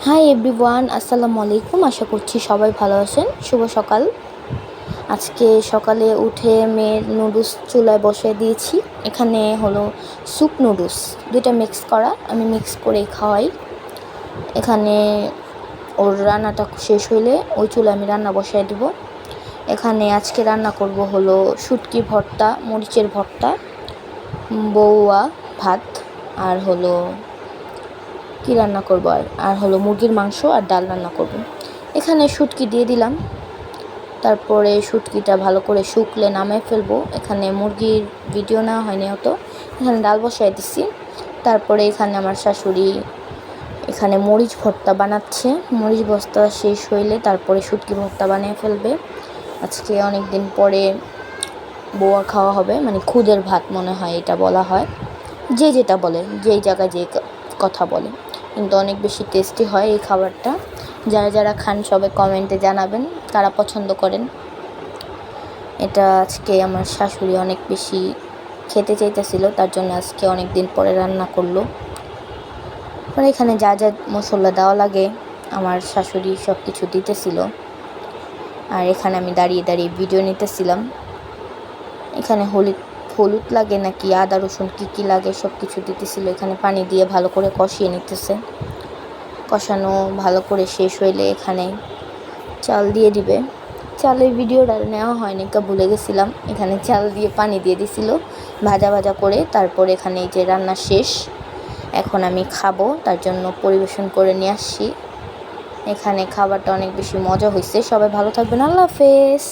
Hi everyone, আসসালামু আলাইকুম। আশা করছি সবাই ভালো আছেন। শুভ সকাল। আজকে সকালে উঠে মেয়ের নুডলস চুলায় বসিয়ে দিয়েছি। এখানে হলো স্যুপ নুডলস, দুইটা মিক্স করা, আমি মিক্স করেই খাওয়াই। এখানে ওর রান্নাটা শেষ হইলে ওই চুলায় আমি রান্না বসাই দেব। এখানে আজকে রান্না করব হলো শুটকি ভর্তা, মরিচের ভর্তা, বউয়া ভাত, আর হলো কি রান্না করবো আর হলো মুরগির মাংস আর ডাল রান্না করব। এখানে শুটকি দিয়ে দিলাম, তারপরে শুটকিটা ভালো করে শুকলে নামিয়ে ফেলবো। এখানে মুরগির ভিডিও নেওয়া হয়নি অত। এখানে ডাল বসাই দিছি। তারপরে এখানে আমার শাশুড়ি এখানে মরিচ ভর্তা বানাচ্ছে। মরিচ ভর্তা শেষ হইলে তারপরে শুটকি ভর্তা বানিয়ে ফেলবে। আজকে অনেক দিন পরে বউয়া খাওয়া হবে, মানে খুদের ভাত মনে হয় এটা বলা হয়, যে যেটা বলে, যেই জায়গায় যে কথা বলে, কিন্তু অনেক বেশি টেস্টি হয় এই খাবারটা। যারা যারা খান সবাই কমেন্টে জানাবেন কারা পছন্দ করেন। এটা আজকে আমার শাশুড়ি অনেক বেশি খেতে চাইতেছিল, তার জন্য আজকে অনেক দিন পরে রান্না করলো। মানে এখানে যা যা মশলা দেওয়া লাগে আমার শাশুড়ি সব কিছু দিতেছিল, আর এখানে আমি দাঁড়িয়ে দাঁড়িয়ে ভিডিও নিতেছিলাম। এখানে হলুদ লাগে নাকি আদা রসুন কী লাগে সব কিছু দিতেছিল। এখানে পানি দিয়ে ভালো করে কষিয়ে নিতেছে। কষানো ভালো করে শেষ হইলে এখানে চাল দিয়ে দিবে। চালের ভিডিওটা নেওয়া হয়নি, ভুলে গেছিলাম। এখানে চাল দিয়ে পানি দিয়ে দিছিল ভাজা ভাজা করে। তারপর এখানে এই যে রান্না শেষ, এখন আমি খাবো, তার জন্য পরিবেশন করে নিয়ে আসছি। এখানে খাবারটা অনেক বেশি মজা হয়েছে। সবাই ভালো থাকবেন। আল্লাহ হাফেজ।